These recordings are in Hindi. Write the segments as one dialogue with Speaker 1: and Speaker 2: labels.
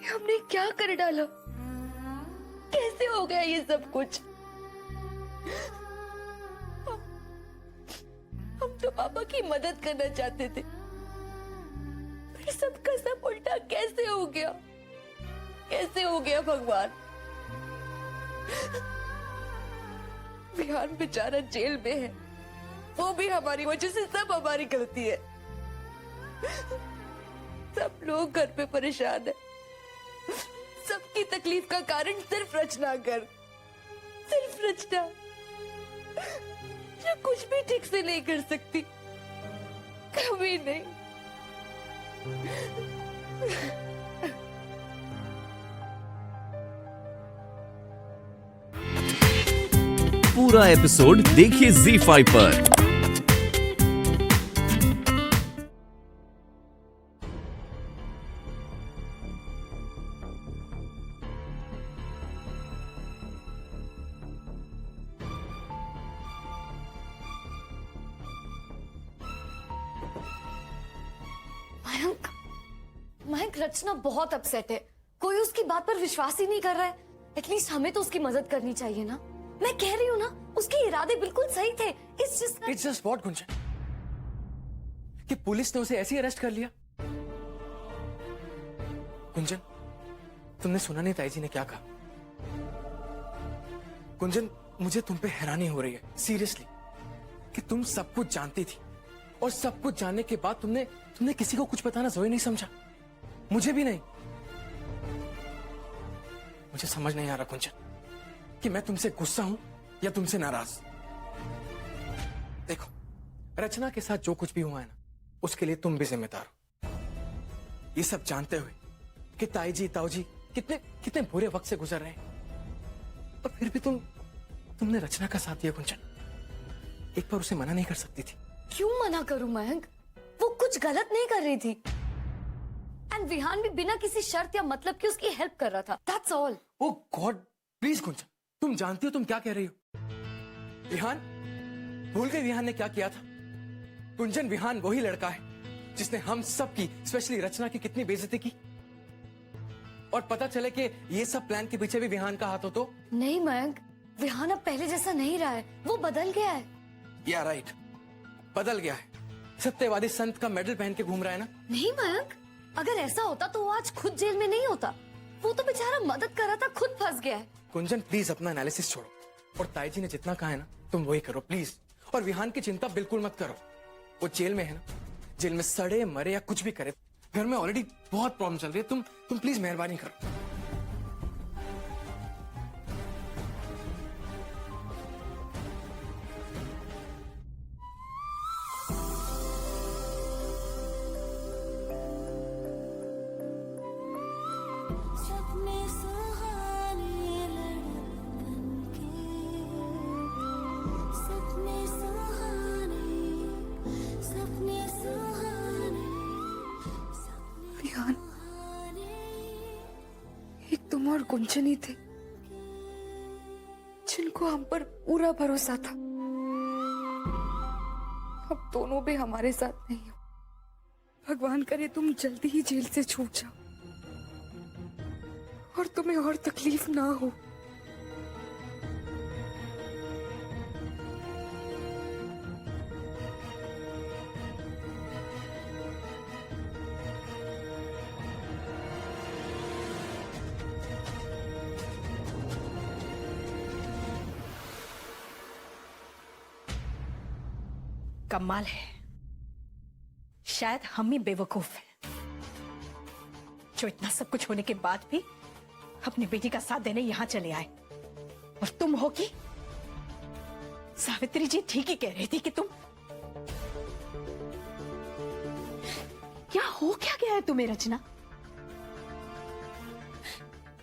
Speaker 1: हमने क्या कर डाला? कैसे हो गया ये सब कुछ? हम तो पापा की मदद करना चाहते थे, फिर सबका सब उल्टा कैसे हो गया? कैसे हो गया भगवान? विहान बेचारा जेल में है, वो भी हमारी वजह से। सब हमारी गलती है। सब लोग घर पे परेशान है। सबकी तकलीफ का कारण सिर्फ रचना कर, सिर्फ रचना, जो कुछ भी ठीक से नहीं कर सकती, कभी नहीं।
Speaker 2: पूरा एपिसोड देखिए ZEE5 पर।
Speaker 1: मयंक, मयंक, रचना बहुत अपसेट है। कोई उसकी बात पर विश्वास ही नहीं कर रहा है। एटलीस्ट हमें तो उसकी मदद करनी चाहिए ना। मैं कह रही हूँ ना, उसके इरादे बिल्कुल सही थे।
Speaker 3: It's just what, Gunjan? कि पुलिस ने उसे ऐसे ही अरेस्ट कर लिया? गुंजन, तुमने सुना नहीं ताई जी ने क्या कहा? गुंजन, मुझे तुम पे हैरानी हो रही है, सीरियसली, कि तुम सब कुछ जानती थी और सब कुछ जानने के बाद तुमने किसी को कुछ बताना जरूरी नहीं समझा। मुझे भी नहीं। मुझे समझ नहीं आ रहा गुंजन कि मैं तुमसे गुस्सा हूं या तुमसे नाराज। देखो, रचना के साथ जो कुछ भी हुआ है ना, उसके लिए तुम भी जिम्मेदार हो। ये सब जानते हुए कि ताई जी ताऊ जी कितने बुरे वक्त से गुजर रहे हैं, और फिर भी तुमने रचना का साथ दिया गुंजन। एक बार उसे मना नहीं कर सकती थी?
Speaker 1: क्यों मना करूं मयंक? वो कुछ गलत नहीं कर रही थी। एंड विहान भी बिना किसी शर्त या मतलब के उसकी हेल्प कर रहा था। That's all.
Speaker 3: Oh God, please Gunjan, तुम जानती हो तुम क्या कह रही हो? विहान, भूल गई विहान ने क्या किया था? गुंजन, विहान वही लड़का है जिसने हम सब की, स्पेशली रचना की, कितनी बेइज्जती की। और पता चले कि ये सब प्लान के पीछे भी विहान का हाथ हो तो?
Speaker 1: नहीं मयंक, विहान अब पहले जैसा नहीं रहा है। वो बदल गया है।
Speaker 3: या राइट, बदल गया है। सत्यवादी संत का मेडल पहन के घूम रहा है ना?
Speaker 1: नहीं मयंक, अगर ऐसा होता तो वो आज खुद जेल में नहीं होता। वो तो बेचारा मदद कर रहा था, खुद फंस गया है।
Speaker 3: गुंजन, प्लीज अपना एनालिसिस छोड़ो, और ताई जी ने जितना कहा है ना, तुम वही करो प्लीज। और विहान की चिंता बिल्कुल मत करो। वो जेल में है ना, जेल में सड़े मरे या कुछ भी करे, घर में ऑलरेडी बहुत प्रॉब्लम चल रही है। तुम प्लीज मेहरबानी करो।
Speaker 4: सपने सुहाने लड़कन के, सपने सुहाने, सपने सुहाने,
Speaker 1: विहान, एक तुम और गुंजन ही थे जिनको हम पर पूरा भरोसा था। अब दोनों भी हमारे साथ नहीं हो। भगवान करे तुम जल्दी ही जेल से छूट जाओ और तुम्हें और तकलीफ ना हो।
Speaker 5: कमाल है, शायद हम ही बेवकूफ हैं जो इतना सब कुछ होने के बाद भी अपनी बेटी का साथ देने यहां चले आए। और तुम हो कि सावित्री जी ठीक ही कह रही थी कि तुम क्या हो, क्या गया है तुम्हें रचना?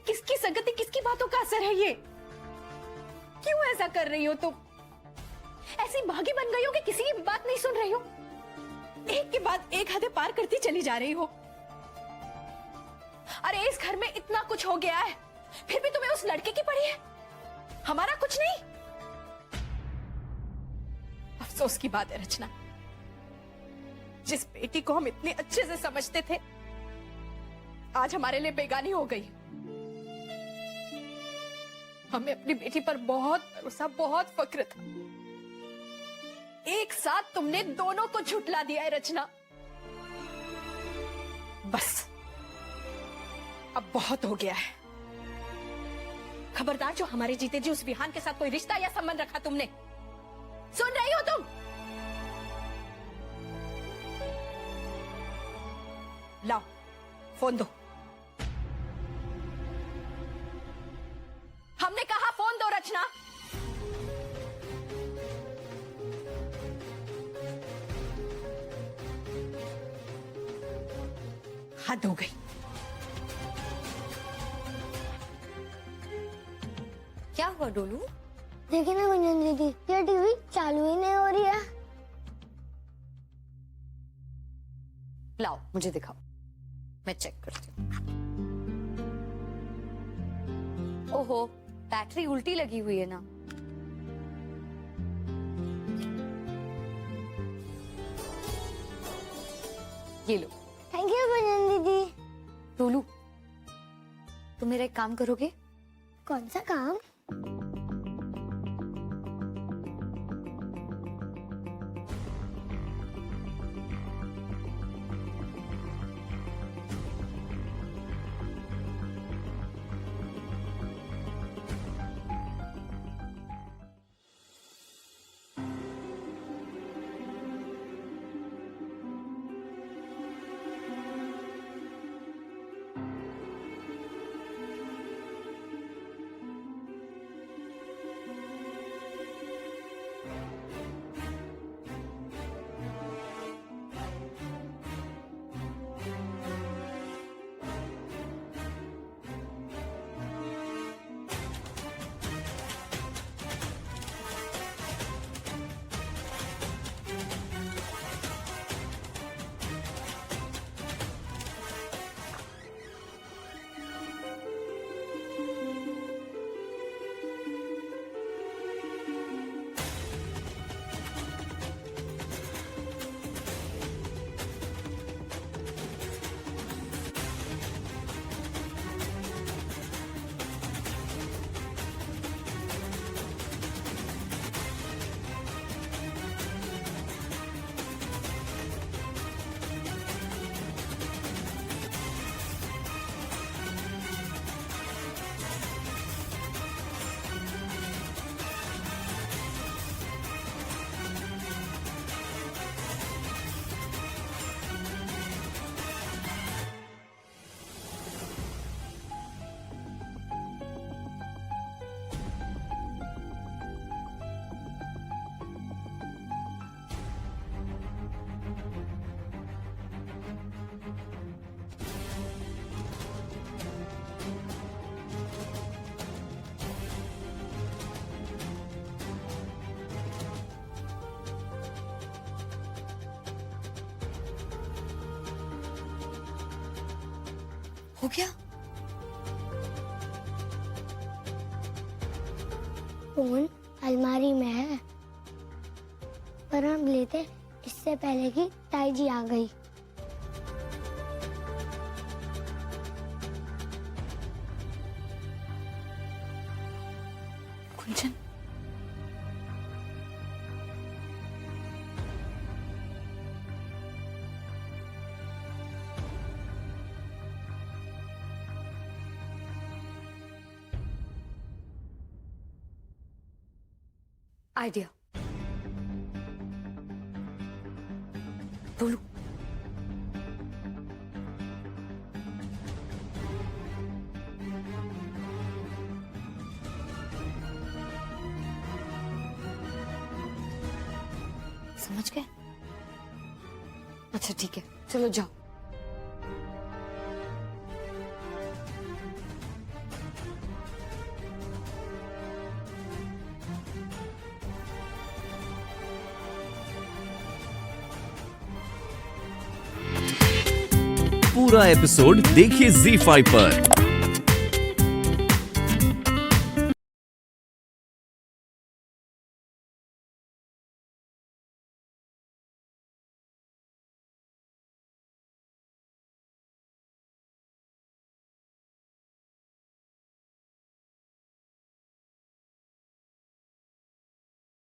Speaker 5: किसकी संगति, किसकी बातों का असर है ये? क्यों ऐसा कर रही हो तुम? ऐसी भागी बन गई हो कि किसी की बात नहीं सुन रही हो। एक के बाद एक हदें पार करती चली जा रही हो। अरे इस घर में इतना कुछ हो गया है, फिर भी तुम्हें उस लड़के की पड़ी है, हमारा कुछ नहीं। अफसोस की बात है रचना, जिस बेटी को हम इतने अच्छे से समझते थे, आज हमारे लिए बेगानी हो गई। हमें अपनी बेटी पर बहुत भरोसा, बहुत फक्र था। एक साथ तुमने दोनों को झुठला दिया है रचना। बस अब बहुत हो गया है। खबरदार, जो हमारे जीते जी उस विहान के साथ कोई रिश्ता या संबंध रखा तुमने, सुन रही हो तुम? लाओ फोन दो। हमने कहा फोन दो रचना। हद हो गई।
Speaker 1: क्या हुआ डोलू?
Speaker 6: देखिए ना गुंजन दीदी, ये टीवी चालू ही नहीं हो रही है।
Speaker 1: लाओ मुझे दिखाओ, मैं चेक करती हूँ। ओहो, बैटरी उल्टी लगी हुई है ना। ये लो।
Speaker 6: थैंक यू गुंजन दीदी।
Speaker 1: डोलू, तुम मेरा एक काम करोगे?
Speaker 6: कौन सा काम?
Speaker 1: हो गया?
Speaker 6: फोन अलमारी में है, पर हम लेते इससे पहले कि ताई जी आ गई।
Speaker 1: कुंजन, आइडिया। बोलू, समझ गए? अच्छा ठीक है, चलो जाओ।
Speaker 2: पूरा एपिसोड देखिए ZEE5 पर।